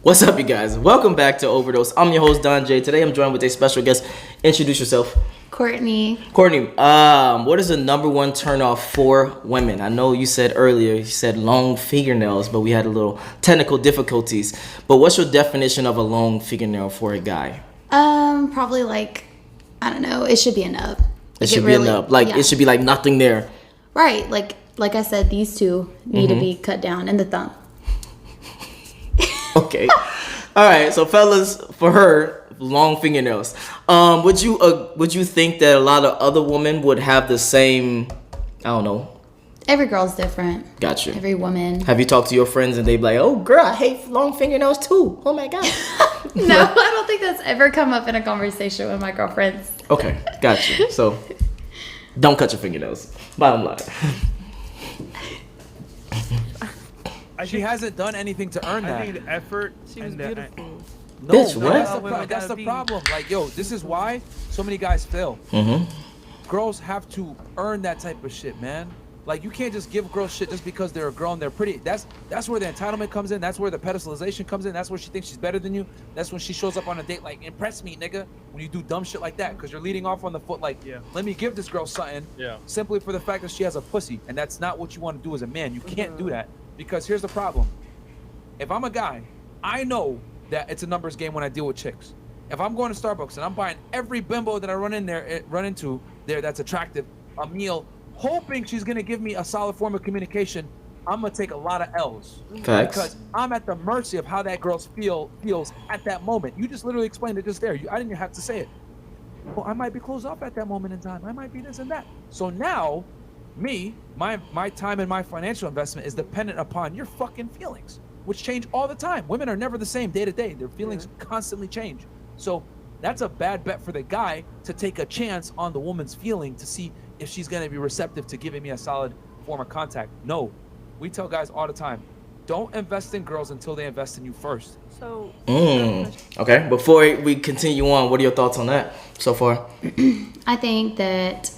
What's up, you guys? Welcome back to Overdose. I'm your host, Don Jaye. Today I'm joined with a special guest. Introduce yourself. Courtney. Courtney, what is the number one turnoff for women? I know you said earlier, you said long fingernails, but we had a little technical difficulties. But what's your definition of a long fingernail for a guy? Probably like, I don't know, it should be a nub. It should be a nub. Like, it should be like nothing there. Right. Like I said, these two need to be cut down in the thumb. Okay. All right. So, fellas, for her, long fingernails. Would you think that a lot of other women would have the same? I don't know. Every girl's different. Gotcha. Every woman. Have you talked to your friends and they be like, "Oh, girl, I hate long fingernails too. Oh my god." No, I don't think that's ever come up in a conversation with my girlfriends. Okay, gotcha. So, don't cut your fingernails. Bottom line. She hasn't done anything to earn that. I think the effort. She was beautiful. No, bitch, what? That's the problem. Like, yo, this is why so many guys fail. Mm-hmm. Girls have to earn that type of shit, man. Like, you can't just give girls shit just because they're a girl and they're pretty. That's where the entitlement comes in. That's where the pedestalization comes in. That's where she thinks she's better than you. That's when she shows up on a date like, impress me, nigga. When you do dumb shit like that, because you're leading off on the foot like, let me give this girl something. Simply for the fact that she has a pussy, and that's not what you want to do as a man. You can't do that. Because here's the problem. If I'm a guy, I know that it's a numbers game when I deal with chicks. If I'm going to Starbucks and I'm buying every bimbo that I run into there that's attractive a meal, hoping she's gonna give me a solid form of communication, I'm gonna take a lot of L's. Facts. Because I'm at the mercy of how that girl feels at that moment. You just literally explained it just there. I didn't even have to say it. Well, I might be closed off at that moment in time. I might be this and that. So now, my time and my financial investment is dependent upon your fucking feelings, which change all the time. Women are never the same day to day. Their feelings constantly change. So that's a bad bet for the guy to take a chance on the woman's feeling to see if she's going to be receptive to giving me a solid form of contact. No, we tell guys all the time, don't invest in girls until they invest in you first. So okay, before we continue on, what are your thoughts on that so far? I think that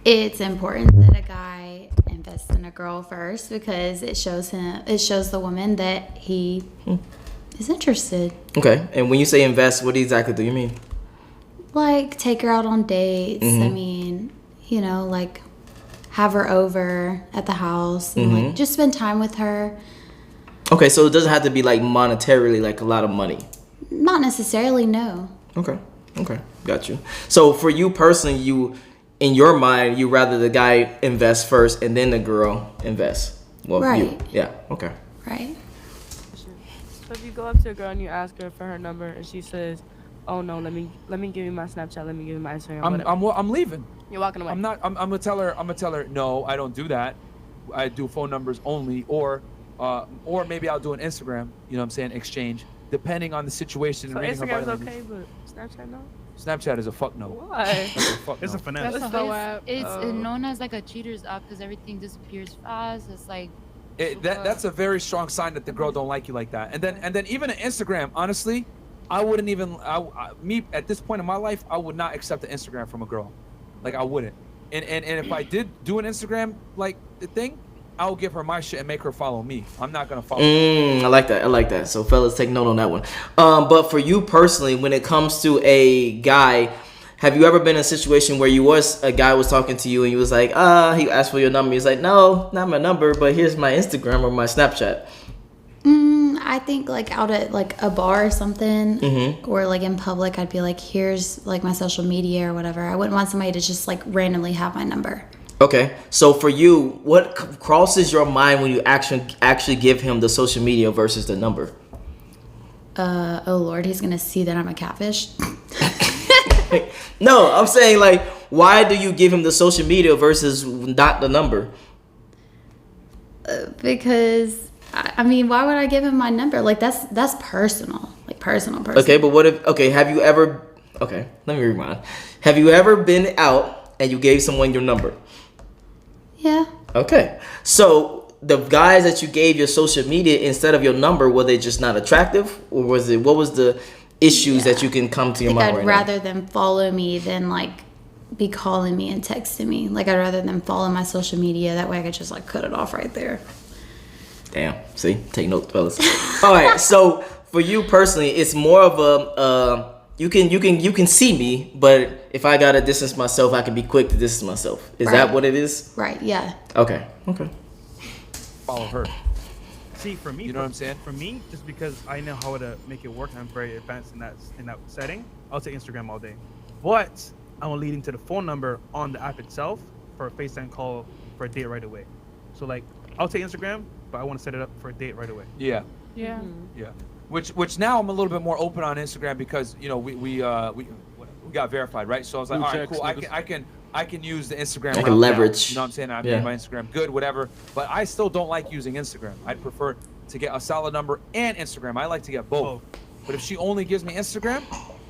it's important that a guy invests in a girl first because it shows the woman that he is interested. Okay, and when you say invest, what exactly do you mean? Like, take her out on dates. I mean, like, have her over at the house and like just spend time with her. Okay, so it doesn't have to be like monetarily, like a lot of money. Not necessarily, no. Okay, got you. So for you personally, in your mind, you rather the guy invest first and then the girl invest. Well, right. Yeah. Okay. Right. So if you go up to a girl and you ask her for her number and she says, "Oh no, let me give you my Snapchat, let me give you my Instagram." I'm leaving. You're walking away. I'm gonna tell her no, I don't do that. I do phone numbers only, or maybe I'll do an Instagram. You know what I'm saying? Exchange, depending on the situation. So and reading her Instagram's body okay, but Snapchat no. Snapchat is a fuck no. Why? That's a fuck It's no. a finesse. That's a hoe app. It's known as like a cheater's app because everything disappears fast. It's like That's a very strong sign that the girl don't like you like that. And then even an Instagram, honestly, I wouldn't even me at this point in my life, I would not accept an Instagram from a girl. Like, I wouldn't. And if I did do an Instagram like the thing, I would give her my shit and make her follow me. I'm not gonna follow. I like that. So fellas, take note on that one. But for you personally, when it comes to a guy, have you ever been in a situation where a guy was talking to you and you was like, he asked for your number. He's like, no, not my number, but here's my Instagram or my Snapchat. I think like out at like a bar or something, or like in public, I'd be like, here's like my social media or whatever. I wouldn't want somebody to just like randomly have my number. Okay, so for you, what crosses your mind when you actually give him the social media versus the number? Oh Lord, he's gonna see that I'm a catfish. No, I'm saying like, why do you give him the social media versus not the number? Because I mean, why would I give him my number? Like that's personal, like personal. Okay, but what if? Okay, have you ever? Okay, let me rewind. Have you ever been out and you gave someone your number? Yeah. Okay, so the guys that you gave your social media instead of your number, were they just not attractive, or what was the issues that you can come to your mind I'd right rather them follow me than like be calling me and texting me. Like, I'd rather them follow my social media. That way I could just like cut it off right there. Damn. See, take notes, fellas. All right. So for you personally, it's more of a you can see me, but if I gotta distance myself, I can be quick to distance myself. Is that what it is? Right. Yeah. Okay. Follow her. See, for me, You know what I'm saying? For me, just because I know how to make it work, and I'm very advanced in that setting. I'll take Instagram all day, but I'm leading to the phone number on the app itself for a FaceTime call for a date right away. So like, I'll take Instagram, but I want to set it up for a date right away. Yeah. Yeah. Yeah. Which now I'm a little bit more open on Instagram because we got verified, right? So I was like, Blue all right, checks, cool. niggas. I can use the Instagram. I can route now. leverage. You know what I'm saying? I Yeah. made my Instagram good, whatever. But I still don't like using Instagram. I'd prefer to get a solid number and Instagram. I like to get both. But if she only gives me Instagram,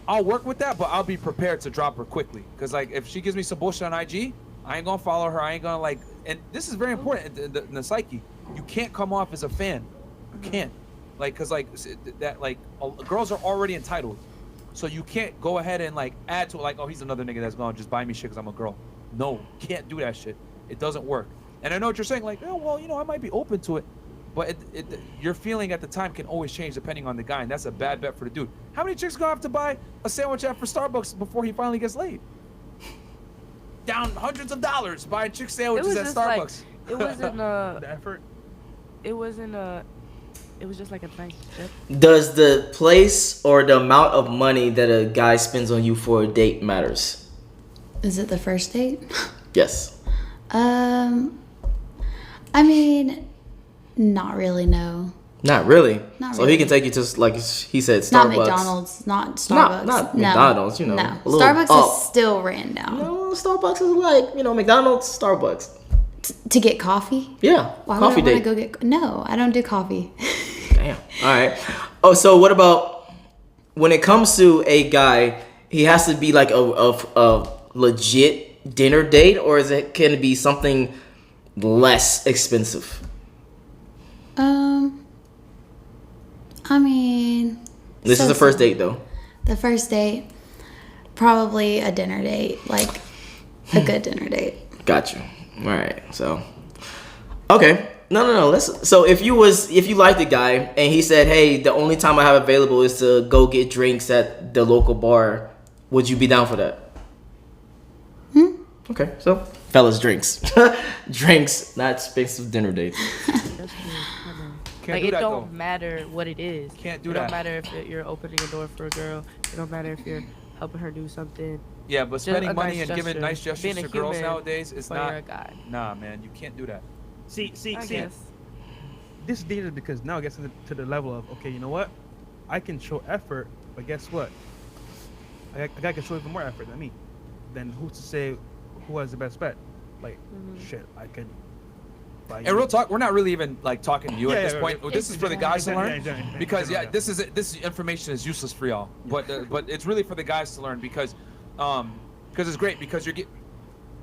I'll work with that. But I'll be prepared to drop her quickly. Because like if she gives me some bullshit on IG, I ain't gonna follow her. I ain't gonna like. And this is very important in the psyche. You can't come off as a fan. You can't. Like, cause like that, like girls are already entitled, so you can't go ahead and like add to it. Like, oh, he's another nigga that's gonna just buy me shit cause I'm a girl. No, can't do that shit. It doesn't work. And I know what you're saying. Like, oh well, I might be open to it, but your feeling at the time can always change depending on the guy, and that's a bad bet for the dude. How many chicks gonna have to buy a sandwich at for Starbucks before he finally gets laid? Down hundreds of dollars buying chick sandwiches at Starbucks. It wasn't The effort. it was just like a nice trip. Does the place or the amount of money that a guy spends on you for a date matters? Is it the first date? Yes. I mean, not really. No. Not really. Not So really. he can take you to, like he said, Starbucks. Not McDonald's. Not Starbucks. Not No. McDonald's, No. a little Starbucks up. is still ran down. No, Starbucks is like, McDonald's, Starbucks. To get coffee? Yeah, Why coffee would I date. want to go get? No, I don't do coffee. Damn. All right. Oh, so what about when it comes to a guy? He has to be like a legit dinner date, or can it be something less expensive? I mean, This is the first date, though. The first date, probably a dinner date, like a good dinner date. Got you. All right. So, okay. No. So if you liked the guy and he said, "Hey, the only time I have available is to go get drinks at the local bar," would you be down for that? Okay. So, fellas, drinks, drinks, not expensive dinner dates. That's true. Can't Like do it that, don't though. matter what it is. Can't do It that. don't matter if you're opening a door for a girl. It don't matter if you're helping her do something. Yeah, but Just spending a money nice and giving gesture. nice gestures Being a to girls human nowadays is when not. you're a guy. Nah, man, you can't do that. See. I guess. This is dangerous because now it gets to the level of, okay, you know what? I can show effort, but guess what? A guy can show even more effort than me. Then who's to say who has the best bet? Like, shit, I could buy you. And real talk, we're not really even like talking to you Yeah, at this yeah, point. yeah. This is for the guys to learn Exactly. because yeah, Yeah. this information is useless for y'all. But it's really for the guys to learn because it's great because you're getting.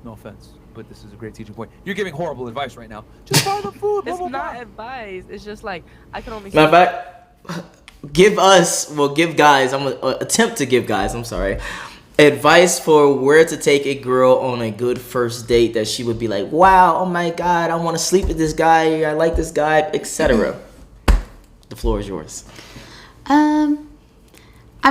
No offense, but this is a great teaching point. You're giving horrible advice right now. Just buy the food. Blah, It's blah, not blah. advice. It's just like I can only. Matter of fact, give guys. I'm gonna attempt to give guys. I'm sorry. Advice for where to take a girl on a good first date that she would be like, wow, oh my god, I want to sleep with this guy, I like this guy, etc. The floor is yours. I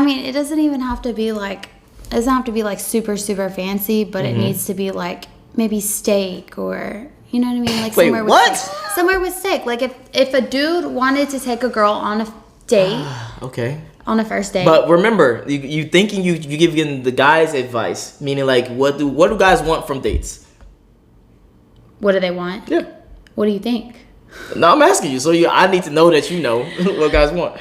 mean, it doesn't even have to be like, it doesn't have to be like super, super fancy, but it needs to be like maybe steak or, you know what I mean? Like Wait, somewhere what? with steak. Somewhere with steak. Like if a dude wanted to take a girl on a date, Okay. on a first date. But remember, you thinking you giving the guys advice, meaning like what do guys want from dates? What do they want? Yeah. What do you think? No, I'm asking you. So I need to know that you know what guys want.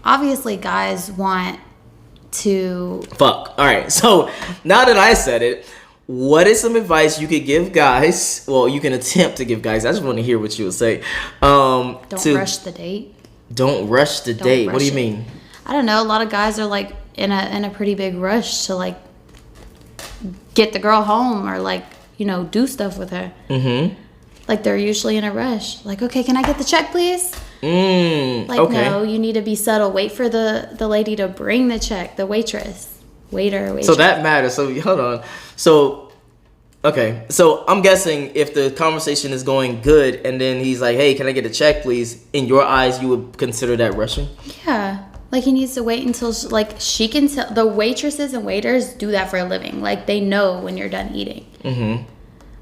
Obviously, guys want to. Fuck. All right. So now that I said it, what is some advice you could give guys? Well, you can attempt to give guys. I just want to hear what you would say. Don't to- rush the date. Don't rush the date. What do you rush it. mean? I don't know. A lot of guys are like in a pretty big rush to like get the girl home or like, do stuff with her. Mm-hmm. Like they're usually in a rush. Like, okay, can I get the check, please? Like, Okay. no, you need to be subtle. Wait for the lady to bring the check, the waitress. Waiter. So that matters. So hold on. So Okay, so I'm guessing if the conversation is going good and then he's like, hey, can I get a check, please? In your eyes, you would consider that rushing? Yeah. Like, he needs to wait until, she can tell. The waitresses and waiters do that for a living. Like, they know when you're done eating. Mm-hmm.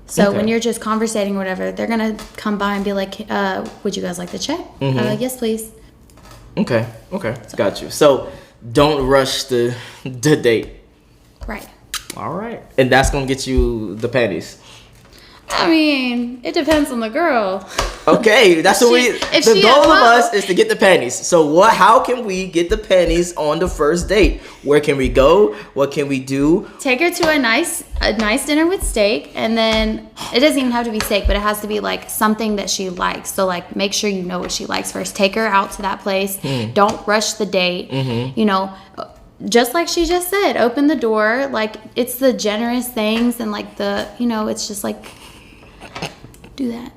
So Okay. when you're just conversating or whatever, they're going to come by and be like, would you guys like the check? Yes, please. Okay, got you. So don't rush the date. Right. All right. And that's going to get you the panties. I mean, it depends on the girl. Okay, that's what we. if The she goal at of home- us is to get the panties. So what? How can we get the panties on the first date? Where can we go? What can we do? Take her to a nice dinner with steak, and then it doesn't even have to be steak, but it has to be like something that she likes. So like, make sure you know what she likes first. Take her out to that place. Don't rush the date. You know, just like she just said, open the door. Like, it's the generous things and like the, you know, it's just like, do that.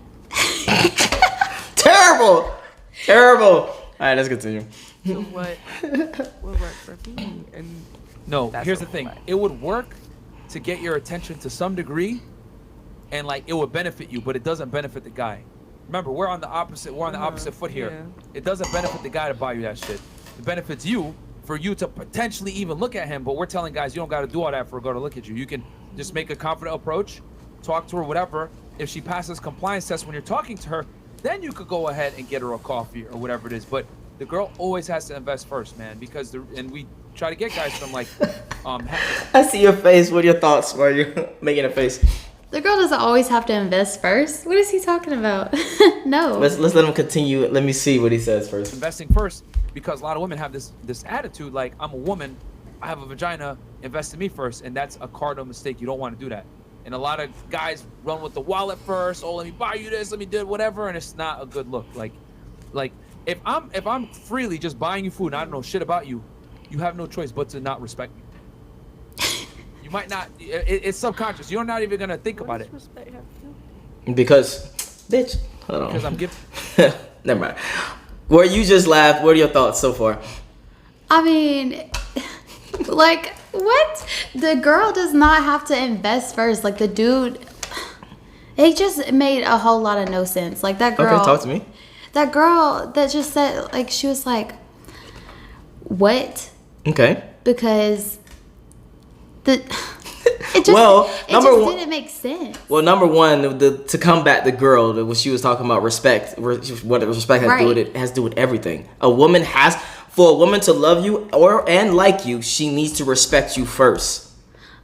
Terrible. All right, let's continue. So what would work for me? And No, That's here's the what thing. I'm like. It would work to get your attention to some degree, and like it would benefit you, but it doesn't benefit the guy. Remember, we're on the opposite foot here. yeah. It doesn't benefit the guy to buy you that shit. It benefits you for you to potentially even look at him, but we're telling guys you don't got to do all that for a girl to look at you. You can just make a confident approach, talk to her, whatever. If she passes compliance test when you're talking to her, then you could go ahead and get her a coffee or whatever it is. But the girl always has to invest first, man, because and we try to get guys from like I see your face. What are your thoughts while you're making a face? The girl doesn't always have to invest first. What is he talking about? No. Let's let him continue. Let me see what he says first. investing first, because a lot of women have this attitude like, I'm a woman, I have a vagina, invest in me first, and that's a cardinal mistake. You don't want to do that. And a lot of guys run with the wallet first. Oh, let me buy you this, let me do whatever, and it's not a good look. Like if I'm freely just buying you food and I don't know shit about you, you have no choice but to not respect me. You might not. It's subconscious. You're not even gonna think about it. What does respect have to do? Because, bitch, hold on. Because I'm giving. Never mind. Where you just laughed. What are your thoughts so far? I mean, like, what? The girl does not have to invest first. Like, the dude, it just made a whole lot of no sense. Like, that girl. Okay, talk to me. That girl that just said, like, she was like, what? Okay. Because it just, Well, it number just one- didn't make sense. Well, number one, to combat the girl, what she was talking about, respect. What respect has to do with Right. it has to do with everything. For a woman to love you and like you, she needs to respect you first.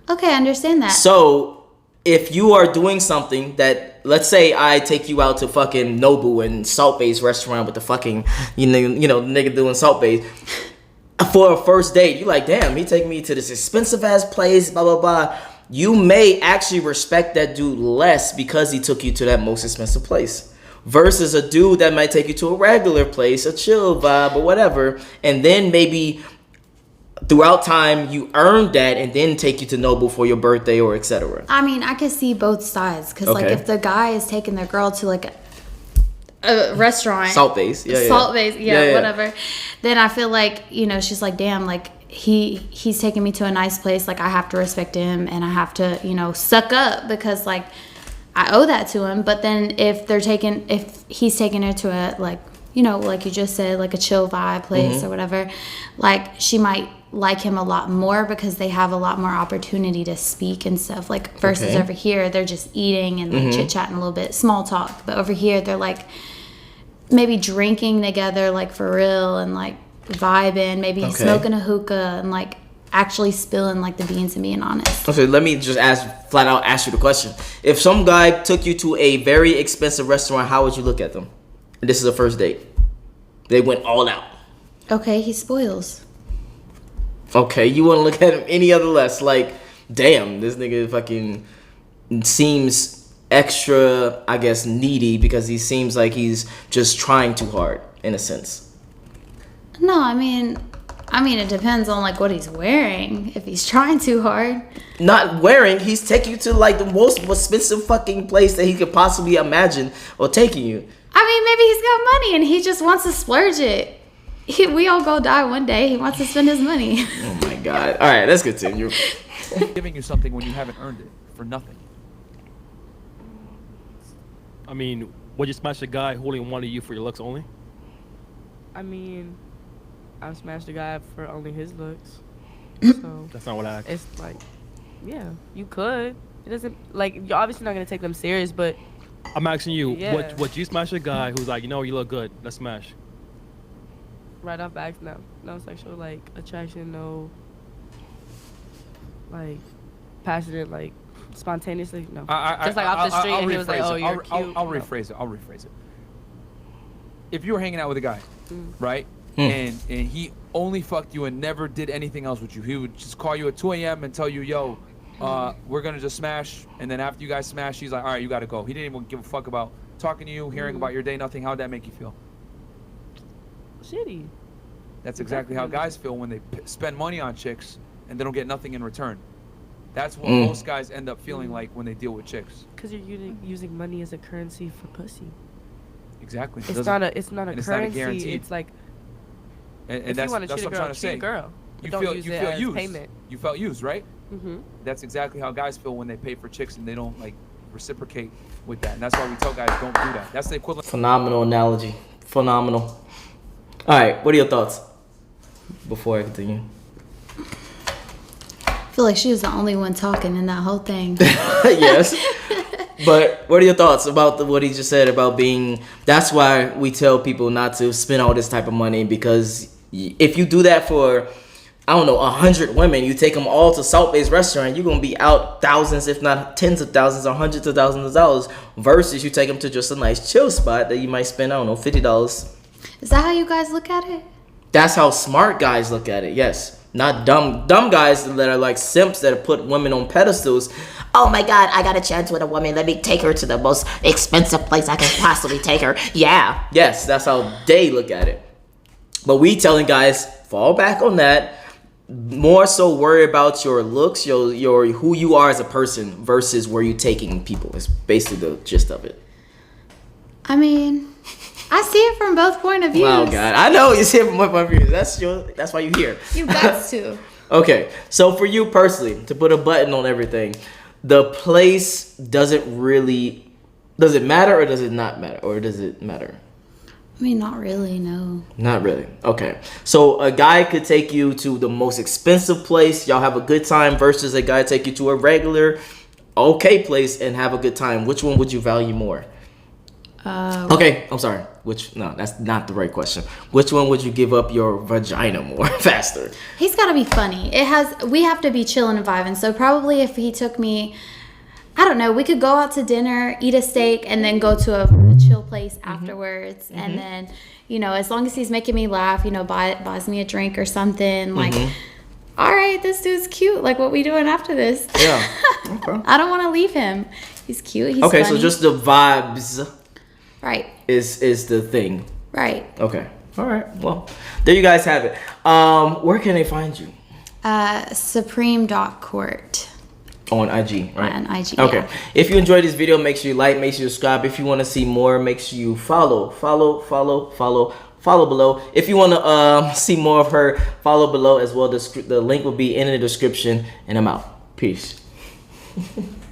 Okay, I understand that. So if you are doing something that, let's say I take you out to fucking Nobu and Salt Bay's restaurant with the fucking, you know, nigga doing Salt Bay's. For a first date, you like, damn, he take me to this expensive ass place, blah, blah, blah. You may actually respect that dude less because he took you to that most expensive place. Versus a dude that might take you to a regular place, a chill vibe or whatever. And then maybe throughout time, you earned that and then take you to Noble for your birthday or etc. I mean, I could see both sides. Because, like, Okay. if the guy is taking the girl to, like, a restaurant. Salt Bay's. Yeah, Salt Bay's, yeah, Yeah. whatever. Then I feel like, you know, she's like, damn, like, he's taking me to a nice place. Like, I have to respect him and I have to, you know, suck up because, like, I owe that to him. But then if he's taking her to a, like, you know, like you just said, like a chill vibe place or whatever, like, she might like him a lot more because they have a lot more opportunity to speak and stuff. Like, versus Okay. over here, they're just eating and like chit-chatting a little bit, small talk. But over here, they're like maybe drinking together, like for real, and like vibing, maybe Okay. smoking a hookah and like actually spilling like the beans and being honest. Okay, let me just flat out ask you the question. If some guy took you to a very expensive restaurant, how would you look at them? And this is a first date. They went all out. Okay, he spoils. Okay, you wouldn't look at him any other less. Like, damn, this nigga fucking seems extra, I guess, needy because he seems like he's just trying too hard, in a sense. No, I mean, it depends on like what he's wearing. If he's trying too hard. Not wearing, he's taking you to like the most expensive fucking place that he could possibly imagine or taking you. I mean, maybe he's got money and he just wants to splurge it. We all go die one day. He wants to spend his money. Oh my god. All right, let's continue. Giving you something when you haven't earned it for nothing. I mean, would you smash a guy who only wanted you for your looks only? I mean, I smashed a guy for only his looks. So That's not what I asked. it's like, yeah, you could. It doesn't like you're obviously not gonna take them serious, but I'm asking you, Yeah. would you smash a guy who's like, you know, you look good, let's smash? right off back, no sexual like attraction, no like passionate, like spontaneously, no. Just like off the street, and he was like, "Oh, you're cute." I'll No. rephrase it. If you were hanging out with a guy, right, Hmm. and he only fucked you and never did anything else with you, he would just call you at 2 a.m. and tell you, "Yo, we're gonna just smash," and then after you guys smash, he's like, "All right, you gotta go." He didn't even give a fuck about talking to you, hearing about your day, nothing. How'd that make you feel? Shitty. That's exactly how guys feel when they spend money on chicks and they don't get nothing in return. That's what most guys end up feeling like when they deal with chicks. Because you're using money as a currency for pussy. Exactly. It's not a and it's not a currency. guarantee. It's like And if that's you want to that's cheat a what I'm girl, trying to cheat a say. girl. You Don't feel use you it feel as used. payment. You felt used, right? Mm-hmm. That's exactly how guys feel when they pay for chicks and they don't like reciprocate with that. And that's why we tell guys don't do that. That's the equivalent. Phenomenal analogy. Phenomenal. All right, what are your thoughts before I continue? I feel like she was the only one talking in that whole thing. Yes. But what are your thoughts about what he just said about being? That's why we tell people not to spend all this type of money, because if you do that for, I don't know, 100 women, you take them all to Salt-Based restaurant, you're gonna be out thousands, if not tens of thousands or hundreds of thousands of dollars. Versus you take them to just a nice chill spot that you might spend, I don't know, $50. Is that how you guys look at it? That's how smart guys look at it. Yes, not dumb guys that are like simps that put women on pedestals. Oh my God, I got a chance with a woman. Let me take her to the most expensive place I can possibly take her. Yeah. Yes, that's how they look at it. But we telling guys, fall back on that. More so worry about your looks, your who you are as a person versus where you taking people. It's basically the gist of it. I mean, I see it from both point of views. Wow, God, I know you see it from my point of view. That's why you're here. You got to. Okay, so for you personally, to put a button on everything, the place does it matter or does it not matter? Or does it matter? I mean, not really, no. Not really. Okay. So a guy could take you to the most expensive place, y'all have a good time, versus a guy take you to a regular, okay place and have a good time. Which one would you value more? Okay, I'm sorry. No, that's not the right question. Which one would you give up your vagina more faster? He's got to be funny. We have to be chilling and vibing. So probably if he took me, I don't know, we could go out to dinner, eat a steak, and then go to a chill place afterwards. And then, as long as he's making me laugh, buys me a drink or something, like, all right, this dude's cute. Like, what we doing after this? Yeah. Okay. I don't want to leave him. He's cute. He's Okay, funny. so just the vibes Right. is the thing. Right. Okay. All right. Well, there you guys have it. Where can they find you? Supreme.court. On IG, right? On IG, Okay. yeah. If you enjoyed this video, make sure you like, make sure you subscribe. If you want to see more, make sure you follow below. If you want to see more of her, follow below as well. The link will be in the description, and I'm out. Peace.